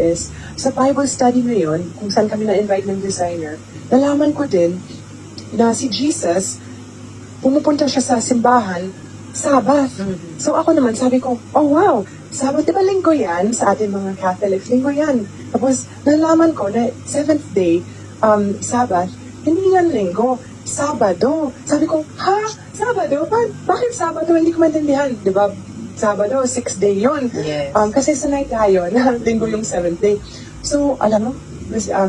is, sa Bible study na yun, kung saan kami na-invite ng designer, nalaman ko din na si Jesus, pumupunta siya sa simbahan, Sabbath. So ako naman, sabi ko, oh wow, Sabbath, di ba linggo yan sa ating mga Catholics? Linggo yan. Tapos nalaman ko na 7th day, Sabbath, hindi yan linggo, Sabado. Sabi ko, ha? Sabado? Bakit Sabado? Hindi ko maintindihan. Di ba? Sabado, 6th day yun. Yes. Kasi sanay tayo na linggo yung 7th day. So, alam mo,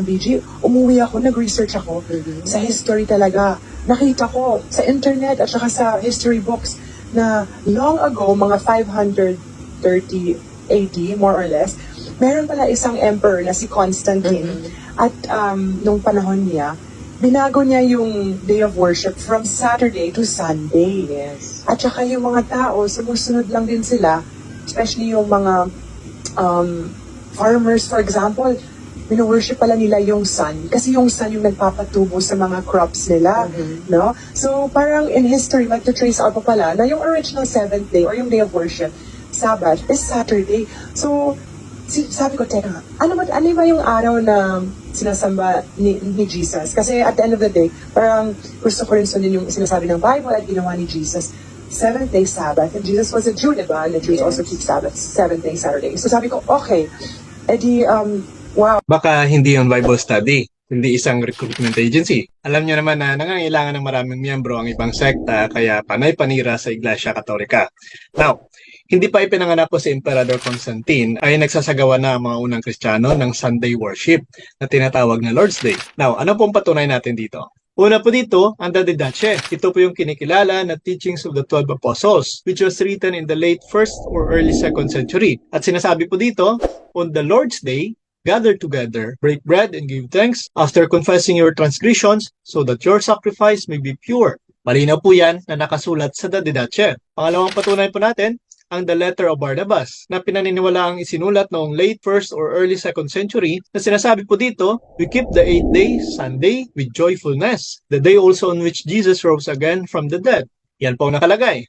BG, umuwi ako, nag-research ako sa history talaga. Nakita ko sa internet at saka sa history books na long ago, mga 530 AD, more or less, meron pala isang emperor na si Constantine. At nung panahon niya, binago niya yung day of worship from Saturday to Sunday. Yes. At saka yung mga tao, sumusunod lang din sila, especially yung mga farmers, for example, worship pala nila yung sun kasi yung sun yung nagpapatubo sa mga crops nila, no? So parang in history, mag-trace out pa pala na yung original 7th day or yung day of worship, Sabbath, is Saturday. So sabi ko, teka, ano ba yung araw na sinasamba ni Jesus? Kasi at the end of the day, parang gusto ko rin sundin yung sinasabi ng Bible at ginawa ni Jesus. 7th day Sabbath, and Jesus was a Jew, diba? And the Jews also keep Sabbath, 7th day Saturday. So sabi ko, okay, edi, wow. Baka hindi yung Bible study, hindi isang recruitment agency. Alam niyo naman na nangangailangan ng maraming miyembro ang ibang sekta, kaya panay-panira sa Iglesia Katolika. Now, hindi pa ipinanganak po si Emperador Constantine ay nagsasagawa na ang mga unang Kristiyano ng Sunday worship na tinatawag na Lord's Day. Now, ano pong patunay natin dito? Una po dito, ang Didache. Ito po yung kinikilala na teachings of the 12 Apostles, which was written in the late 1st or early 2nd century. At sinasabi po dito, on the Lord's Day, gather together, break bread, and give thanks after confessing your transgressions so that your sacrifice may be pure. Malinaw po yan na nakasulat sa Didache. Pangalawang patunay po natin, ang The Letter of Barnabas na pinaniniwalaang isinulat noong late 1st or early 2nd century na sinasabi po dito, we keep the 8th day, Sunday, with joyfulness, the day also on which Jesus rose again from the dead. Yan po ang nakalagay.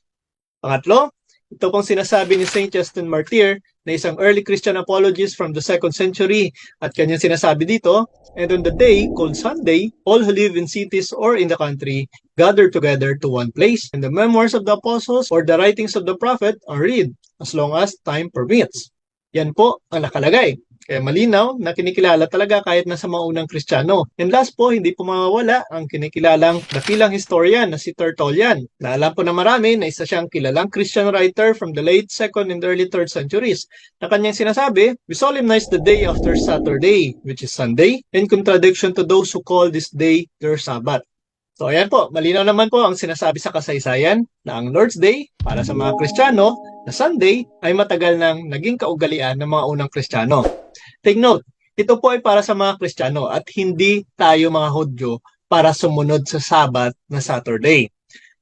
Pangatlo, ito pong sinasabi ni Saint Justin Martyr na isang early Christian apologist from the 2nd century at kanyang sinasabi dito, and on the day called Sunday, all who live in cities or in the country gather together to one place, and the memoirs of the apostles or the writings of the prophet are read as long as time permits. Yan po ang nakalagay. Kaya malinaw na kinikilala talaga kahit nasa mga unang Kristiyano. And last po, hindi po mawawala ang kinikilalang dakilang historian na si Tertullian. Na alam po na marami na isa siyang kilalang Christian writer from the late 2nd and early 3rd centuries. Na kanyang sinasabi, we solemnize the day after Saturday, which is Sunday, in contradiction to those who call this day their Sabbath. So ayan po, malinaw naman po ang sinasabi sa kasaysayan na ang Lord's Day para sa mga Kristiyano na Sunday ay matagal nang naging kaugalian ng mga unang Kristiyano. Take note, ito po ay para sa mga Kristiyano at hindi tayo mga Hudyo para sumunod sa Sabat na Saturday.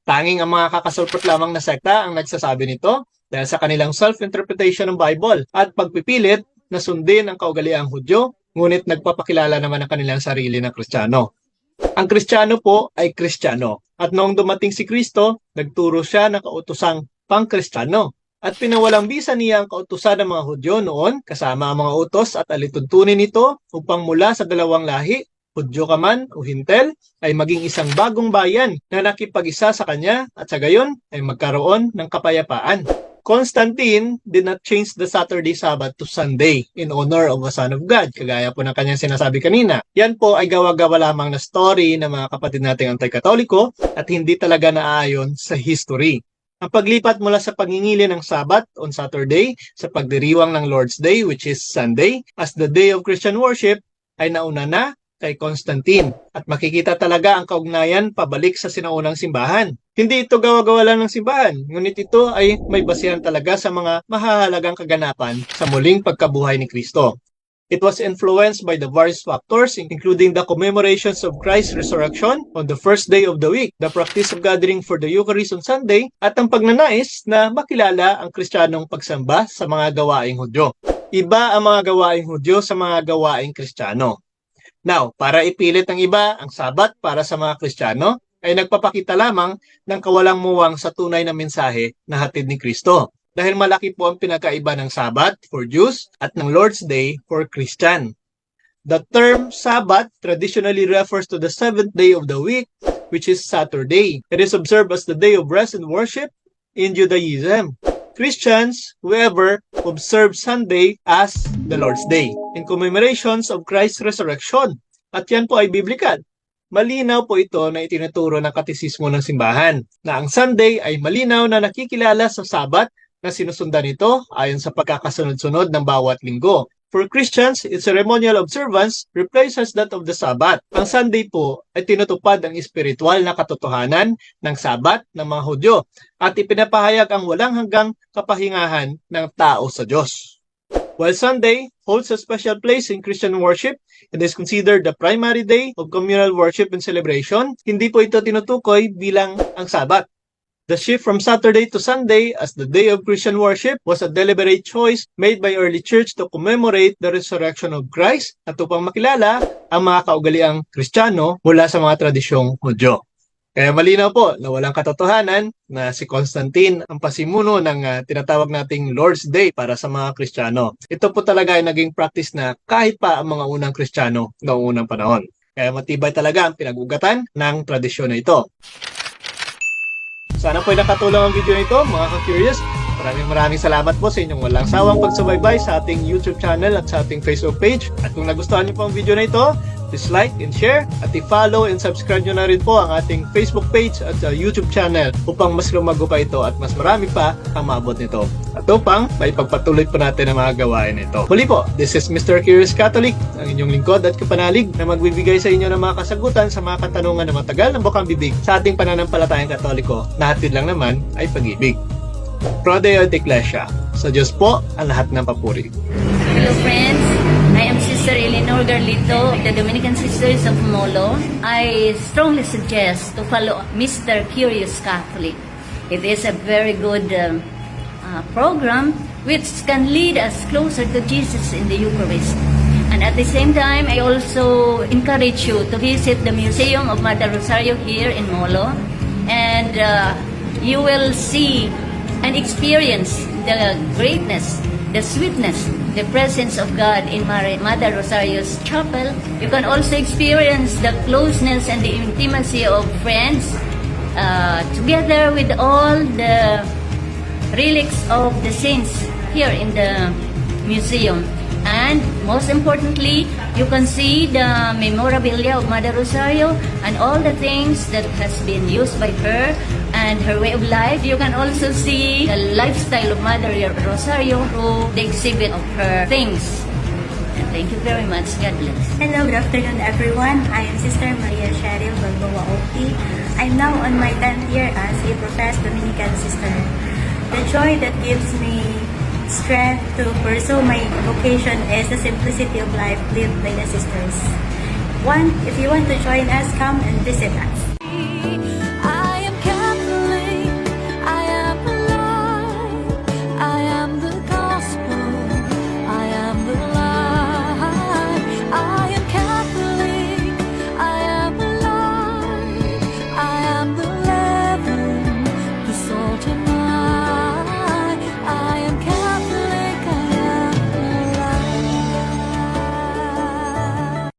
Tanging ang mga kakasulpot lamang na sekta ang nagsasabi nito dahil sa kanilang self-interpretation ng Bible at pagpipilit na sundin ang kaugaliang Hudyo, ngunit nagpapakilala naman ang kanilang sarili na Kristiyano. Ang Kristiyano po ay Kristiyano at noong dumating si Kristo, nagturo siya ng kautosang pang-Kristiyano. At pinawalang bisa niya ang kautusan ng mga Hudyo noon kasama ang mga utos at alituntunin nito upang mula sa dalawang lahi, Hudyo ka man o Hintel, ay maging isang bagong bayan na nakipag-isa sa kanya at sa gayon ay magkaroon ng kapayapaan. Constantine did not change the Saturday Sabbath to Sunday in honor of a Son of God, kagaya po ng kanyang sinasabi kanina. Yan po ay gawa-gawa lamang na story ng mga kapatid nating anti-katoliko at hindi talaga naayon sa history. Ang paglipat mula sa pangingili ng Sabat on Saturday sa pagdiriwang ng Lord's Day, which is Sunday, as the day of Christian worship, ay nauna na kay Constantine. At makikita talaga ang kaugnayan pabalik sa sinaunang simbahan. Hindi ito gawa-gawa lang ng simbahan, ngunit ito ay may basihan talaga sa mga mahahalagang kaganapan sa muling pagkabuhay ni Kristo. It was influenced by the various factors, including the commemorations of Christ's resurrection on the first day of the week, the practice of gathering for the Eucharist on Sunday, at ang pagnanais na makilala ang Kristiyanong pagsamba sa mga gawaing Hudyo. Iba ang mga gawaing Hudyo sa mga gawaing Kristiyano. Now, para ipilit ng iba ang Sabat para sa mga Kristiyano, ay nagpapakita lamang ng kawalang muwang sa tunay na mensahe na hatid ni Kristo. dahil malaki po ang pinakaiba ng Sabbath for Jews at ng Lord's Day for Christian. The term Sabbath traditionally refers to the seventh day of the week, which is Saturday. It is observed as the day of rest and worship in Judaism. Christians, however, observe Sunday as the Lord's Day in commemorations of Christ's resurrection. At yan po ay biblikal. Malinaw po ito na itinuturo ng katisismo ng simbahan na ang Sunday ay malinaw na nakikilala sa Sabat na sinusundan ito ayon sa pagkakasunod-sunod ng bawat linggo. For Christians, its ceremonial observance replaces that of the Sabbath. Ang Sunday po ay tinutupad ang espiritual na katotohanan ng Sabat ng mga Hudyo at ipinapahayag ang walang hanggang kapahingahan ng tao sa Diyos. While Sunday holds a special place in Christian worship, it is considered the primary day of communal worship and celebration. Hindi po ito tinutukoy bilang ang Sabat. The shift from Saturday to Sunday as the day of Christian worship was a deliberate choice made by early church to commemorate the resurrection of Christ at upang makilala ang mga kaugaliang Kristiyano mula sa mga tradisyong Hudyo. Kaya malinaw po na walang katotohanan na si Constantine ang pasimuno ng tinatawag nating Lord's Day para sa mga Kristiyano. Ito po talaga ay naging practice na kahit pa ang mga unang Kristiyano noong unang panahon. Kaya matibay talaga ang pinag-ugatan ng tradisyon na ito. Sana po ay nakatulong ang video na ito, mga ka-curious. Maraming salamat po sa inyong walang sawang pagsubaybay sa ating YouTube channel at sa ating Facebook page. At kung nagustuhan niyo po ang video na ito, please like and share at i-follow and subscribe nyo na rin po ang ating Facebook page at YouTube channel upang mas lumago pa ito at mas marami pa ang maabot nito. At upang maipagpatuloy po natin ang mga gawain nito. Muli po, this is Mr. Curious Catholic, ang inyong lingkod at kapanalig na magbibigay sa inyo ng mga kasagutan sa mga katanungan na matagal ng bukang bibig sa ating pananampalatayang Katoliko na hatid lang naman ay pag-ibig. Pro Deo et Ecclesia. Sa Diyos po ang lahat ng papuri. Hello friends, I am Sister Eleanor Garlito of the Dominican Sisters of Molo. I strongly suggest to follow Mr. Curious Catholic. It is a very good program which can lead us closer to Jesus in the Eucharist. And at the same time, I also encourage you to visit the Museum of Mother Rosario here in Molo. And you will see and experience the greatness, the sweetness, the presence of God in Mother Rosario's chapel. You can also experience the closeness and the intimacy of friends together with all the relics of the saints here in the museum. And most importantly, you can see the memorabilia of Mother Rosario and all the things that has been used by her and her way of life. You can also see the lifestyle of Mother Rosario through the exhibit of her things. And thank you very much. God bless. Hello, good afternoon everyone. I am Sister Maria Cheryl Balboa Opti. I'm now on my 10th year as a professed Dominican sister. The joy that gives me strength to pursue my vocation is the simplicity of life lived by the sisters. If you want to join us, come and visit us.